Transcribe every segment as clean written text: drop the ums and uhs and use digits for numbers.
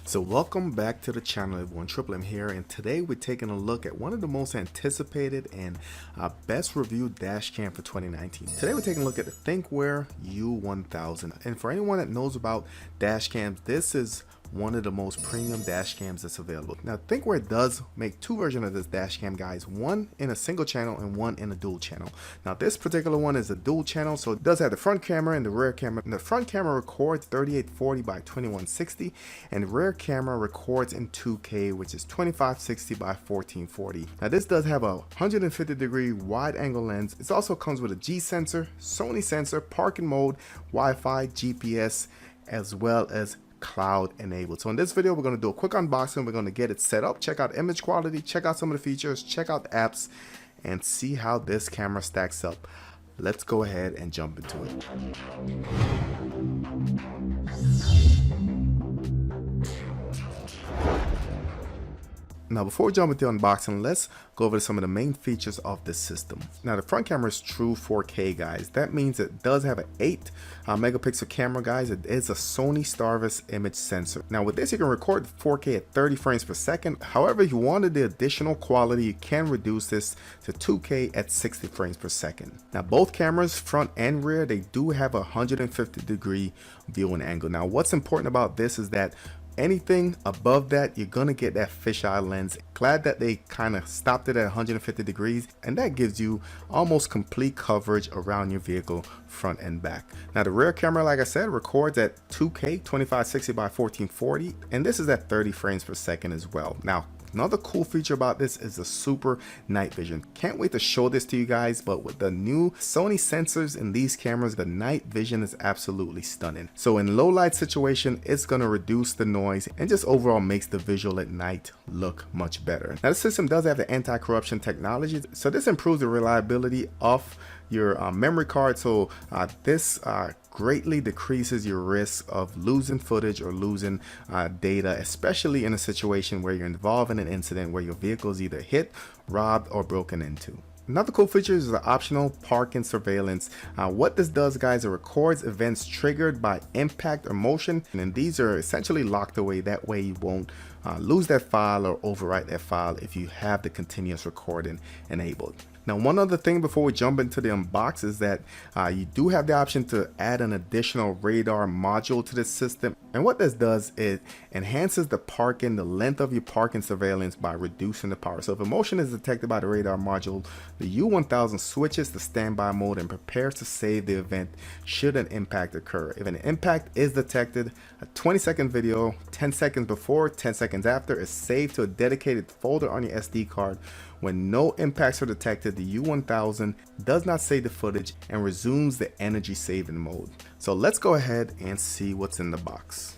So welcome back to the channel, everyone. Triple M here, and today we're taking a look at one of the most anticipated and best reviewed dash cam for 2019. Today we're taking a look at the Thinkware U1000, and for anyone that knows about dash cams, this is one of the most premium dash cams that's available. Now Thinkware does make two versions of this dash cam, guys, one in a single channel and one in a dual channel. Now this particular one is a dual channel, so it does have the front camera and the rear camera. And the front camera records 3840 by 2160, and the rear camera records in 2K, which is 2560 by 1440. Now this does have a 150-degree wide angle lens. It also comes with a G sensor, Sony sensor, parking mode, Wi-Fi, GPS, as well as cloud enabled. So in this video we're going to do a quick unboxing. We're going to get it set up, check out image quality, check out some of the features, check out the apps, and see how this camera stacks up. Let's go ahead and jump into it. Now before we jump into the unboxing, let's go over some of the main features of this system. Now the front camera is true 4K, guys. That means it does have an 8 megapixel camera, guys. It is a Sony Starvis image sensor. Now with this you can record 4K at 30 frames per second. However, if you wanted the additional quality, you can reduce this to 2K at 60 frames per second. Now both cameras, front and rear, they do have a 150-degree viewing angle. Now what's important about this is that anything above that, you're gonna get that fisheye lens. Glad that they kind of stopped it at 150 degrees, and that gives you almost complete coverage around your vehicle, front and back. Now the rear camera, like I said, records at 2K 2560 by 1440, and this is at 30 frames per second as well. Now another cool feature about this is the super night vision. Can't wait to show this to you guys, but with the new Sony sensors in these cameras, the night vision is absolutely stunning. So in low light situation, it's going to reduce the noise and just overall makes the visual at night look much better. Now the system does have the anti-corruption technology, so this improves the reliability of your memory card. So this greatly decreases your risk of losing footage or losing data, especially in a situation where you're involved in an incident where your vehicle is either hit, robbed, or broken into. Another cool feature is the optional parking surveillance. What this does, guys, it records events triggered by impact or motion, and these are essentially locked away. That way you won't lose that file or overwrite that file if you have the continuous recording enabled. Now one other thing before we jump into the unbox is that you do have the option to add an additional radar module to this system, and what this does is enhances the length of your parking surveillance by reducing the power. So if a motion is detected by the radar module, the U1000 switches to standby mode and prepares to save the event should an impact occur. If an impact is detected, a 20-second video 10 seconds before, 10 seconds after is saved to a dedicated folder on your SD card. When no impacts are detected, the U1000 does not save the footage and resumes the energy saving mode. So let's go ahead and see what's in the box.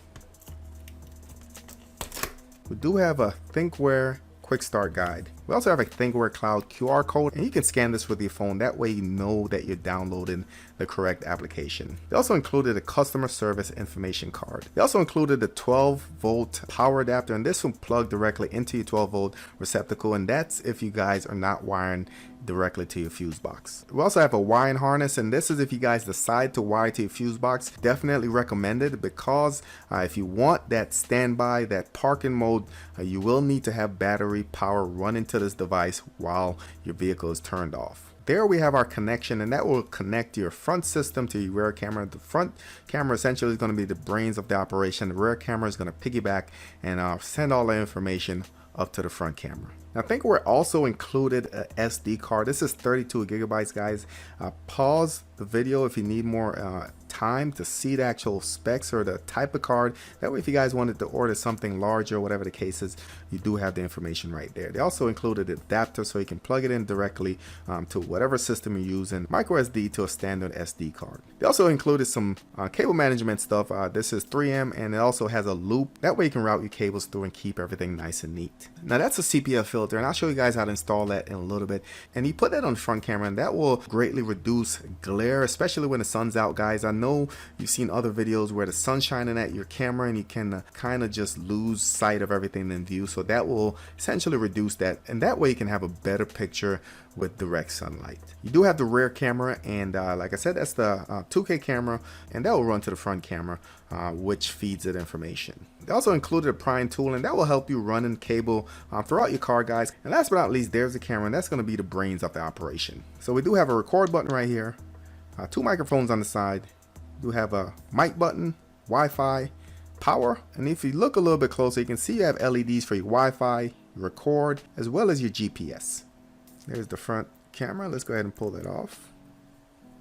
We do have a Thinkware quick start guide. We also have a Thinkware Cloud QR code, and you can scan this with your phone. That way you know that you're downloading the correct application. They also included a customer service information card. They also included a 12-volt power adapter, and this will plug directly into your 12-volt receptacle, and that's if you guys are not wiring directly to your fuse box. We also have a wiring harness, and this is if you guys decide to wire to your fuse box. Definitely recommended, because if you want that standby, that parking mode, you will need to have battery power run into this device while your vehicle is turned off. There we have our connection, and that will connect your front system to your rear camera. The front camera essentially is going to be the brains of the operation. The rear camera is going to piggyback and send all the information up to the front camera. Now I think we're also included a SD card. This is 32 gigabytes, guys. Pause the video if you need more time to see the actual specs or the type of card. That way if you guys wanted to order something larger, whatever the case is, you do have the information right there. They also included an adapter so you can plug it in directly to whatever system you're using, micro SD to a standard SD card. They also included some cable management stuff. This is 3M, and it also has a loop. That way you can route your cables through and keep everything nice and neat. Now that's a CPF filter, and I'll show you guys how to install that in a little bit. And you put that on the front camera, and that will greatly reduce glare, especially when the sun's out, guys. I know you've seen other videos where the sun's shining at your camera and you can kind of just lose sight of everything in view. So that will essentially reduce that, and that way you can have a better picture with direct sunlight. You do have the rear camera, and like I said, that's the 2K camera, and that will run to the front camera which feeds it information. They also included a prying tool, and that will help you running cable throughout your car, guys. And last but not least, there's the camera, and that's going to be the brains of the operation. So we do have a record button right here, 2 microphones on the side. We do have a mic button, Wi-Fi, power, and if you look a little bit closer, you can see you have LEDs for your Wi-Fi, your record, as well as your GPS. There's the front camera. Let's go ahead and pull that off.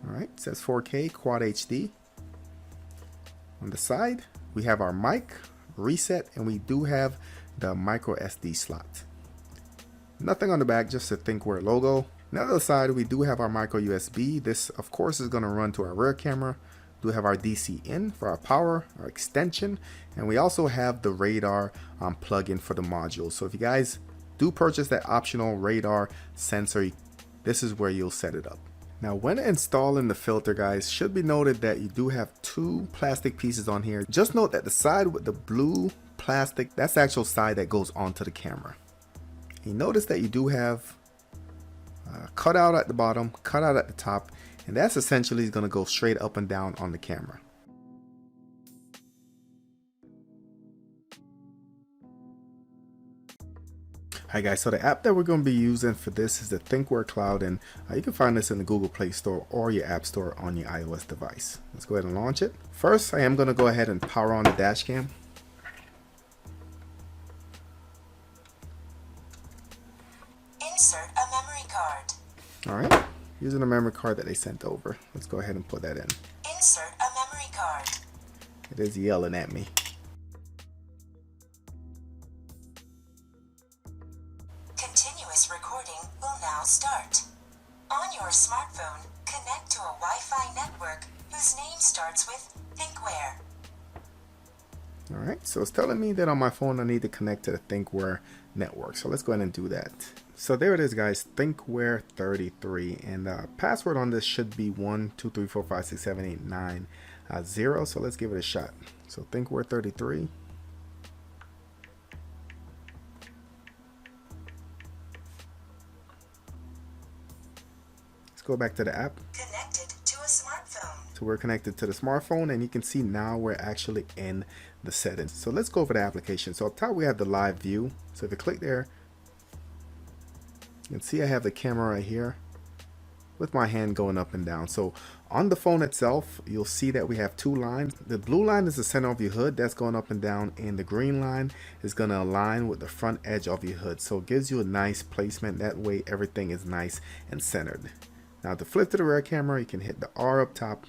All right, it says 4K Quad HD. On the side, we have our mic, reset, and we do have the micro SD slot. Nothing on the back, just a Thinkware logo. On the other side, we do have our micro USB. This, of course, is going to run to our rear camera. We do have our DC in for our power, our extension, and we also have the radar plug-in for the module. So if you guys do purchase that optional radar sensor, this is where you'll set it up. Now, when installing the filter, guys, should be noted that you do have 2 plastic pieces on here. Just note that the side with the blue plastic, that's the actual side that goes onto the camera. You notice that you do have cut out at the bottom, cut out at the top, and that's essentially going to go straight up and down on the camera. Alright guys, so the app that we're going to be using for this is the Thinkware Cloud, and you can find this in the Google Play Store or your App Store on your iOS device. Let's go ahead and launch it. First, I am going to go ahead and power on the dash cam. Insert a memory card. Alright, using the memory card that they sent over. Let's go ahead and put that in. Insert a memory card. It is yelling at me. Continuous recording will now start. On your smartphone, connect to a Wi-Fi network whose name starts with Thinkware. Alright, so it's telling me that on my phone I need to connect to the Thinkware network. So let's go ahead and do that. So there it is, guys, Thinkware 33, and the password on this should be 123456789 So let's give it a shot. So Thinkware 33. Let's go back to the app. Connected to a smartphone. So we're connected to the smartphone, and you can see now we're actually in the settings. So let's go over the application. So up top we have the live view. So if you click there, you can see I have the camera right here with my hand going up and down. So on the phone itself, you'll see that we have 2 lines. The blue line is the center of your hood, that's going up and down, and the green line is going to align with the front edge of your hood. So it gives you a nice placement. That way everything is nice and centered. Now to flip to the rear camera, you can hit the R up top.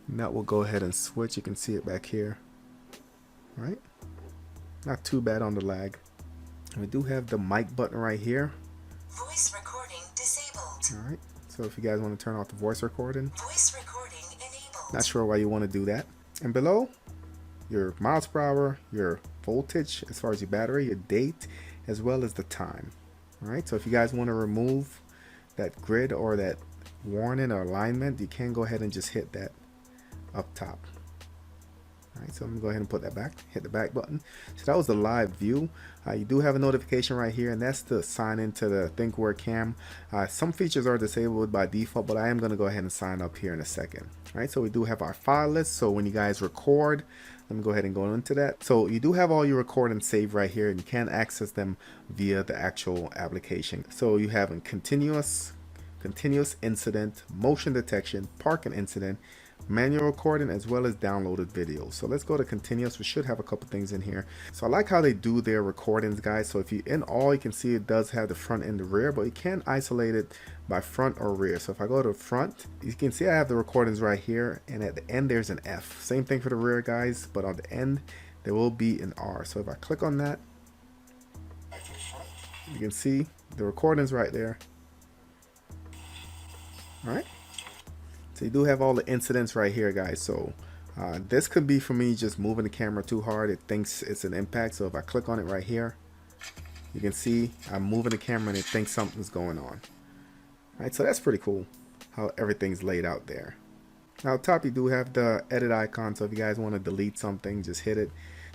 And that will go ahead and switch. You can see it back here. All right, not too bad on the lag. We do have the mic button right here. Voice recording disabled. All right, so if you guys want to turn off the voice recording, Voice recording enabled. not sure why you want to do that. And below, your miles per hour, your voltage as far as your battery, your date, as well as the time. All right, so if you guys want to remove that grid or that warning or alignment, you can go ahead and just hit that up top. All right, so I'm gonna go ahead and put that back, hit the back button. So that was the live view. You do have a notification right here, and that's to sign into the Thinkware cam. Some features are disabled by default, but I am gonna go ahead and sign up here in a second. All right, so we do have our file list. So when you guys record, let me go ahead and go into that. So you do have all your recordings saved right here, and you can access them via the actual application. So you have a continuous incident, motion detection, parking incident, manual recording, as well as downloaded videos. So let's go to continuous. We should have a couple things in here. So I like how they do their recordings, guys. So if you in all, you can see it does have the front and the rear, but you can isolate it by front or rear. So if I go to front, you can see I have the recordings right here, and at the end there's an F. Same thing for the rear, guys, but on the end there will be an R. So if I click on that, you can see the recordings right there. All right, so you do have all the incidents right here, guys. So this could be for me just moving the camera too hard. It thinks it's an impact. So if I click on it right here, you can see I'm moving the camera and it thinks something's going on. All right, so that's pretty cool how everything's laid out there. Now up top you do have the edit icon. So if you guys want to delete something, just hit it.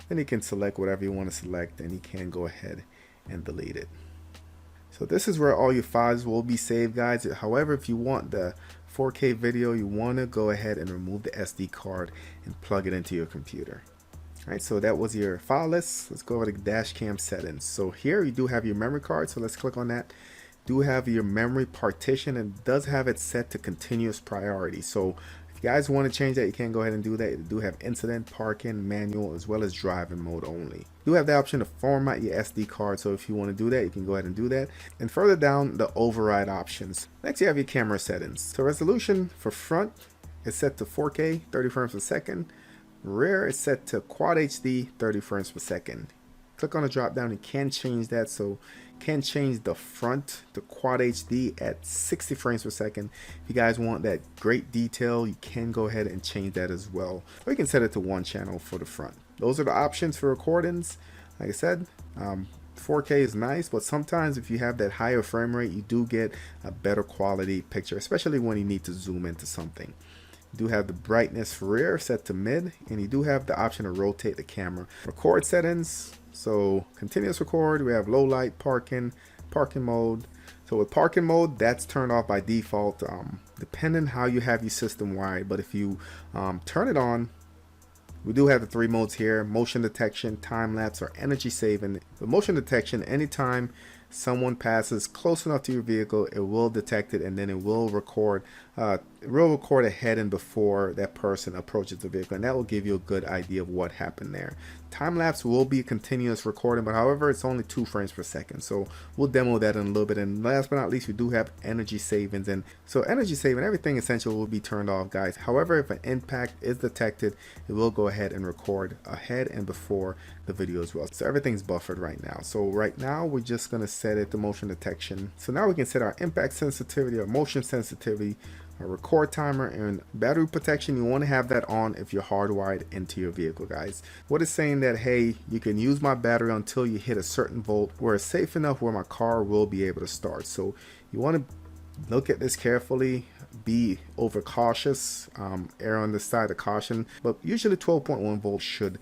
Then you can select whatever you want to select, and you can go ahead and delete it. So this is where all your files will be saved, guys. However, if you want the 4K video, you want to go ahead and remove the SD card and plug it into your computer. Alright, so that was your file list. Let's go over to Dashcam settings. So here you do have your memory card, so let's click on that. Do have your memory partition, and does have it set to continuous priority. So if you guys want to change that, you can go ahead and do that. You do have incident, parking, manual, as well as driving mode only. You do have the option to format your SD card, so if you want to do that, you can go ahead and do that. And further down, the override options. Next, you have your camera settings. So resolution for front is set to 4K, 30 frames per second. Rear is set to Quad HD, 30 frames per second. Click on the drop down, you can change that. So can change the front to Quad HD at 60 frames per second. If you guys want that great detail, you can go ahead and change that as well. Or you can set it to 1 channel for the front. Those are the options for recordings. Like I said, 4K is nice, but sometimes if you have that higher frame rate, you do get a better quality picture, especially when you need to zoom into something. You do have the brightness for rear set to mid, and you do have the option to rotate the camera. Record settings, so continuous record, we have low light, parking mode. So with parking mode, that's turned off by default, depending how you have your system wired. But if you turn it on, we do have the 3 modes here: motion detection, time lapse, or energy saving. The motion detection, anytime someone passes close enough to your vehicle, it will detect it, and then it will record ahead and before that person approaches the vehicle, and that will give you a good idea of what happened there. Time lapse will be continuous recording, but however, it's only 2 frames per second, so we'll demo that in a little bit. And last but not least, we do have energy savings, and so energy saving, everything essential will be turned off, guys. However, if an impact is detected, it will go ahead and record ahead and before the video as well. So everything's buffered right now. So right now we're just going to set it to motion detection. So now we can set our impact sensitivity, our motion sensitivity, a record timer, and battery protection. You want to have that on if you're hardwired into your vehicle, guys. What is saying that, hey, you can use my battery until you hit a certain volt where it's safe enough where my car will be able to start. So you want to look at this carefully, be overcautious, err on the side of caution, but usually 12.1 volts should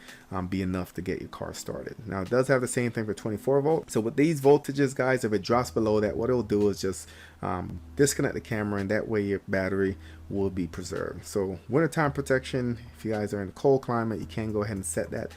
be enough to get your car started. Now it does have the same thing for 24 volts. So with these voltages, guys, if it drops below that, what it'll do is just disconnect the camera, and that way your battery will be preserved. So wintertime protection, if you guys are in a cold climate, you can go ahead and set that.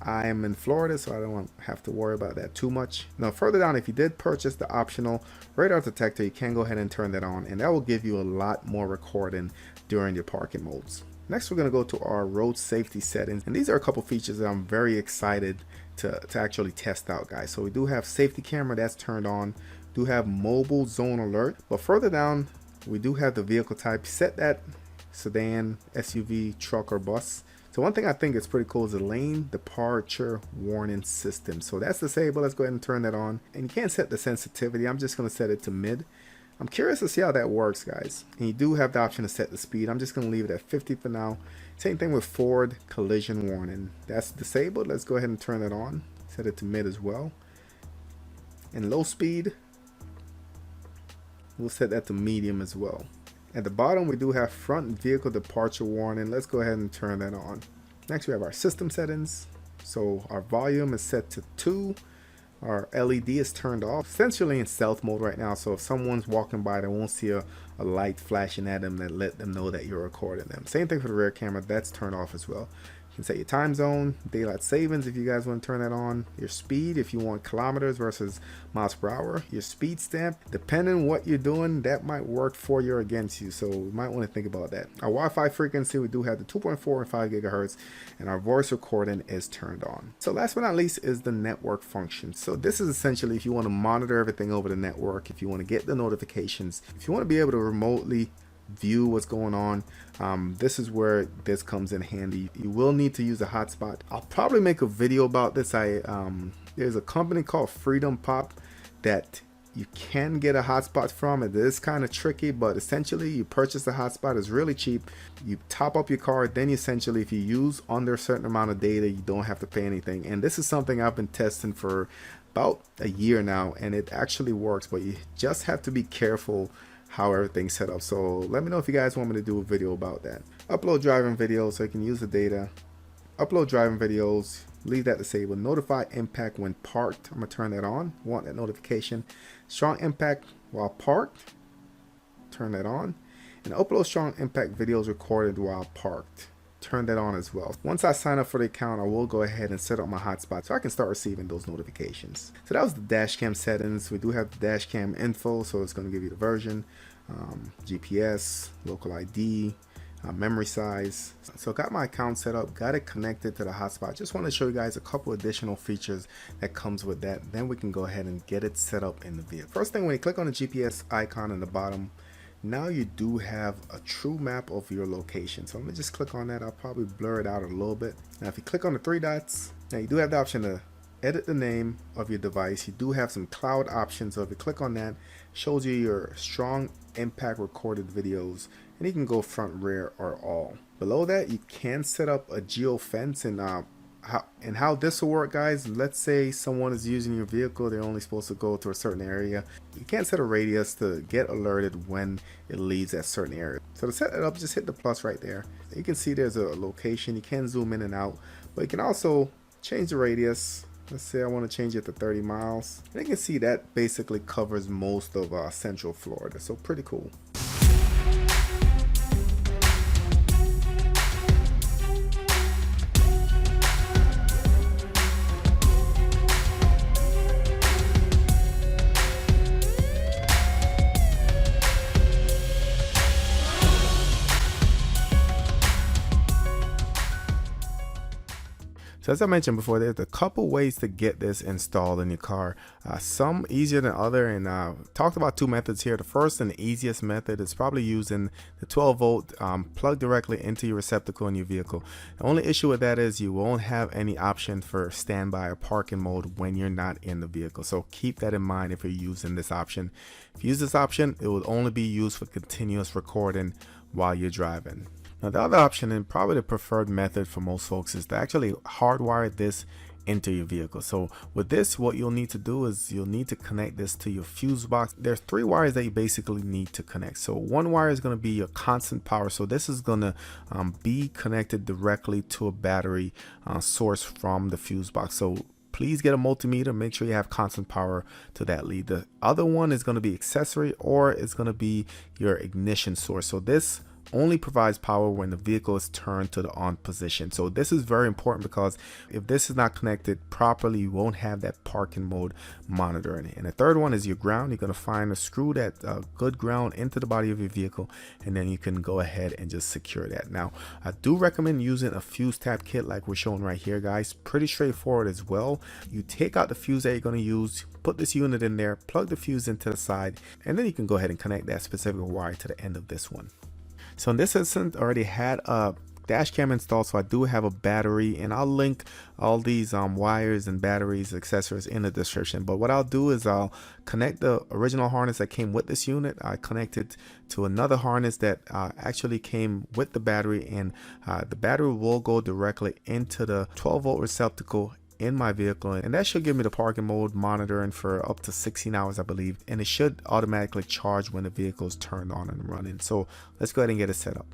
I am in Florida, so I don't have to worry about that too much. Now further down, if you did purchase the optional radar detector, you can go ahead and turn that on, and that will give you a lot more recording during your parking modes. Next, we're going to go to our road safety settings, and these are a couple features that I'm very excited to actually test out, guys. So we do have safety camera, that's turned on. Do have mobile zone alert, but further down we do have the vehicle type. Set that sedan, SUV, truck, or bus. So one thing I think is pretty cool is the lane departure warning system. So that's disabled. Let's go ahead and turn that on. And you can set the sensitivity. I'm just going to set it to mid. I'm curious to see how that works, guys. And you do have the option to set the speed. I'm just going to leave it at 50 for now. Same thing with forward collision warning. That's disabled. Let's go ahead and turn that on. Set it to mid as well. And low speed, we'll set that to medium as well. At the bottom, we do have front vehicle departure warning. Let's go ahead and turn that on. Next, we have our system settings. So our volume is set to 2. Our LED is turned off, essentially in stealth mode right now. So if someone's walking by, they won't see a light flashing at them that let them know that you're recording them. Same thing for the rear camera, that's turned off as well. You can set your time zone, daylight savings if you guys want to turn that on, your speed if you want kilometers versus miles per hour, your speed stamp. Depending on what you're doing, that might work for you or against you, so we might want to think about that. Our Wi-Fi frequency, we do have the 2.4 and 5 gigahertz, and our voice recording is turned on. So last but not least is the network function. So this is essentially if you want to monitor everything over the network, if you want to get the notifications, if you want to be able to remotely view what's going on, this is where this comes in handy. You will need to use a hotspot. I'll probably make a video about this. There's a company called Freedom Pop that you can get a hotspot from. It is kind of tricky, but essentially you purchase the hotspot. It's really cheap. You top up your card, then essentially if you use under a certain amount of data, you don't have to pay anything. And this is something I've been testing for about a year now, and it actually works, but you just have to be careful how everything's set up. So let me know if you guys want me to do a video about that. Upload driving videos so you can use the data. Upload driving videos, leave that disabled. Notify impact when parked, I'm gonna turn that on. Want that notification. Strong impact while parked, turn that on. and upload strong impact videos recorded while parked. Turn that on as well. Once I sign up for the account, I will go ahead and set up my hotspot so I can start receiving those notifications. So that was the Dashcam settings. We do have the Dashcam info, so it's going to give you the version, GPS, local ID, memory size. So got my account set up, got it connected to the hotspot. Just want to show you guys a couple additional features that comes with that. Then we can go ahead and get it set up in the vehicle. First thing, when you click on the GPS icon in the bottom, now you do have a true map of your location. So let me just click on that. I'll probably blur it out a little bit. Now if you click on the three dots, now you do have the option to edit the name of your device. You do have some cloud options, so if you click on that, it shows you your strong impact recorded videos, and you can go front, rear, or all. Below that, you can set up a geofence, and how this will work, guys. Let's say someone is using your vehicle, they're only supposed to go to a certain area. You can't set a radius to get alerted when it leaves that certain area. So to set it up, just hit the plus right there. You can see there's a location. You can zoom in and out, but you can also change the radius. Let's say I want to change it to 30 miles. And you can see that basically covers most of Central Florida. So pretty cool. So as I mentioned before, there's a couple ways to get this installed in your car. Some easier than other, and talked about two methods here. The first and the easiest method is probably using the 12 volt plug directly into your receptacle in your vehicle. The only issue with that is you won't have any option for standby or parking mode when you're not in the vehicle. So keep that in mind if you're using this option. If you use this option, it will only be used for continuous recording while you're driving. Now the other option, and probably the preferred method for most folks, is to actually hardwire this into your vehicle. So with this, what you'll need to do is you'll need to connect this to your fuse box. There's three wires that you basically need to connect. So one wire is going to be your constant power. So this is going to be connected directly to a battery source from the fuse box. So please get a multimeter, make sure you have constant power to that lead. The other one is going to be accessory, or it's going to be your ignition source. So this only provides power when the vehicle is turned to the on position. So this is very important, because if this is not connected properly, you won't have that parking mode monitoring. And the third one is your ground. You're going to find a screw that good ground into the body of your vehicle, and then you can go ahead and just secure that. Now I do recommend using a fuse tap kit like we're showing right here, guys. Pretty straightforward as well. You take out the fuse that you're going to use, put this unit in there, plug the fuse into the side, and then you can go ahead and connect that specific wire to the end of this one. So in this instance, I already had a dash cam installed, so I do have a battery, and I'll link all these wires and batteries, accessories in the description. But what I'll do is I'll connect the original harness that came with this unit. I connect it to another harness that actually came with the battery, and the battery will go directly into the 12 volt receptacle in my vehicle, and that should give me the parking mode monitoring for up to 16 hours, I believe, and it should automatically charge when the vehicle is turned on and running. So let's go ahead and get it set up.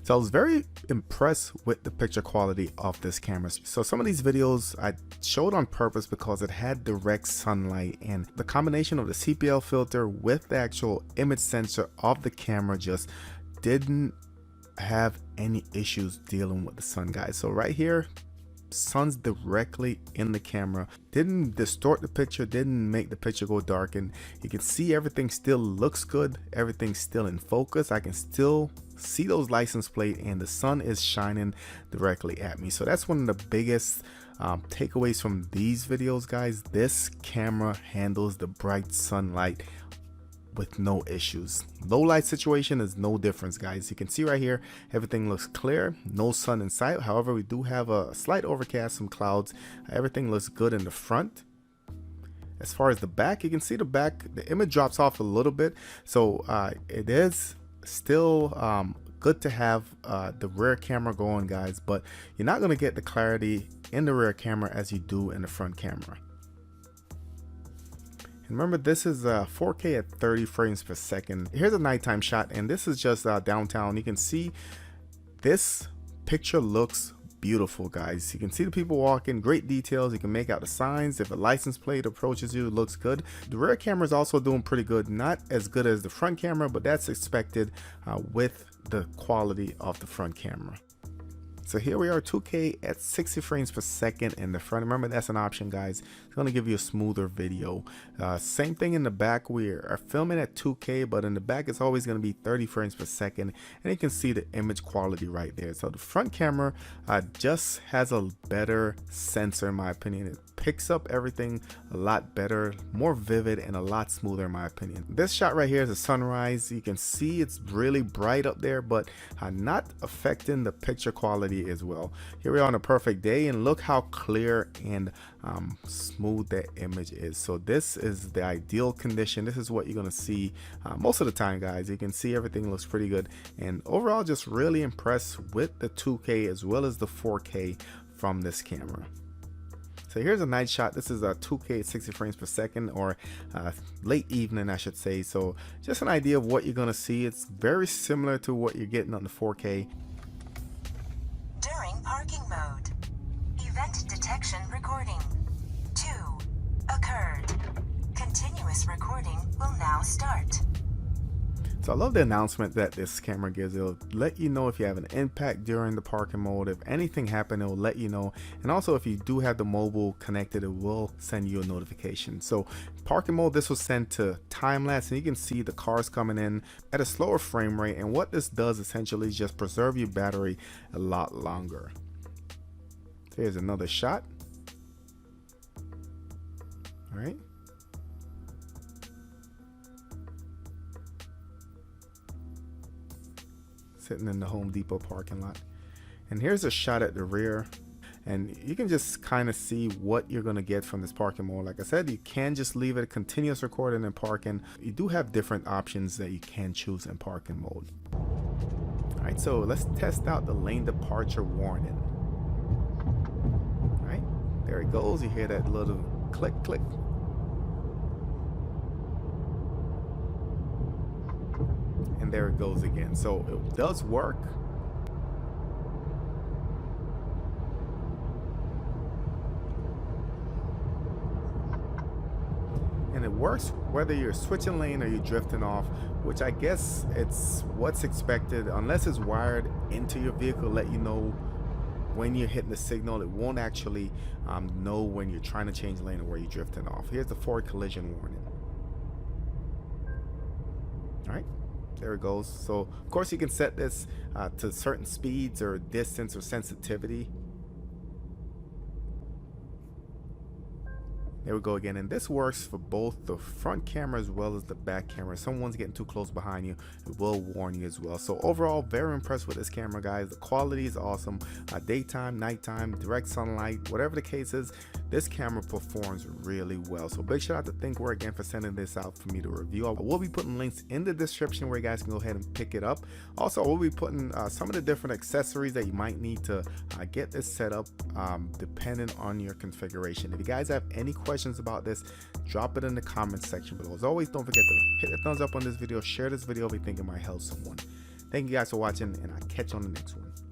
So I was very impressed with the picture quality of this camera. So some of these videos I showed on purpose because it had direct sunlight, and the combination of the CPL filter with the actual image sensor of the camera just didn't have any issues dealing with the sun, guys. So right here, sun's directly in the camera, didn't distort the picture, didn't make the picture go dark, and you can see everything still looks good, everything's still in focus. I can still see those license plate and the sun is shining directly at me. So that's one of the biggest takeaways from these videos, guys. This camera handles the bright sunlight with no issues. Low light situation is no difference, guys. You can see right here, everything looks clear, no sun in sight. However, we do have a slight overcast, some clouds. Everything looks good in the front. As far as the back, you can see the back, the image drops off a little bit. So it is still good to have the rear camera going, guys, but you're not going to get the clarity in the rear camera as you do in the front camera. Remember, this is 4K at 30 frames per second. Here's a nighttime shot, and this is just downtown. You can see this picture looks beautiful, guys. You can see the people walking, great details. You can make out the signs. If a license plate approaches you, it looks good. The rear camera is also doing pretty good. Not as good as the front camera, but that's expected with the quality of the front camera. So here we are, 2K at 60 frames per second in the front. Remember, that's an option, guys. It's going to give you a smoother video. Same thing in the back. We are filming at 2K, but in the back it's always going to be 30 frames per second. And you can see the image quality right there. So the front camera just has a better sensor, in my opinion. It picks up everything a lot better, more vivid, and a lot smoother, in my opinion. This shot right here is a sunrise. You can see it's really bright up there, but not affecting the picture quality as well. Here we are on a perfect day, and look how clear and smooth that image is. So this is the ideal condition. This is what you're going to see most of the time, guys. You can see everything looks pretty good, and overall just really impressed with the 2K as well as the 4K from this camera. So here's a night shot. This is a 2K at 60 frames per second, or late evening, I should say. So just an idea of what you're going to see. It's very similar to what you're getting on the 4K. During parking mode, event detection recording 2 occurred. Continuous recording will now start. So I love the announcement that this camera gives. It'll let you know if you have an impact during the parking mode. If anything happened, it'll let you know. And also, if you do have the mobile connected, it will send you a notification. So parking mode, this will send to time lapse, and you can see the cars coming in at a slower frame rate. And what this does essentially is just preserve your battery a lot longer. Here's another shot. All right. Sitting in the Home Depot parking lot, and here's a shot at the rear, and you can just kind of see what you're going to get from this parking mode. Like I said, you can just leave it continuous recording and parking. You do have different options that you can choose in parking mode. All right, so let's test out the lane departure warning. All right, there it goes. You hear that little click click. And there it goes again. So it does work. And it works whether you're switching lane or you're drifting off, which I guess it's what's expected. Unless it's wired into your vehicle, let you know when you're hitting the signal. It won't actually know when you're trying to change lane or where you're drifting off. Here's the forward collision warning. All right. There it goes. So of course you can set this to certain speeds or distance or sensitivity. There we go again, and this works for both the front camera as well as the back camera. If someone's getting too close behind you, it will warn you as well. So overall, very impressed with this camera, guys. The quality is awesome. Daytime, nighttime, direct sunlight, whatever the case is, this camera performs really well. So big shout out to Thinkware again for sending this out for me to review. I will be putting links in the description where you guys can go ahead and pick it up. Also, I will be putting some of the different accessories that you might need to get this set up depending on your configuration. If you guys have any questions about this, drop it in the comments section below. As always, don't forget to hit the thumbs up on this video, share this video if you think it might help someone. Thank you guys for watching, and I'll catch you on the next one.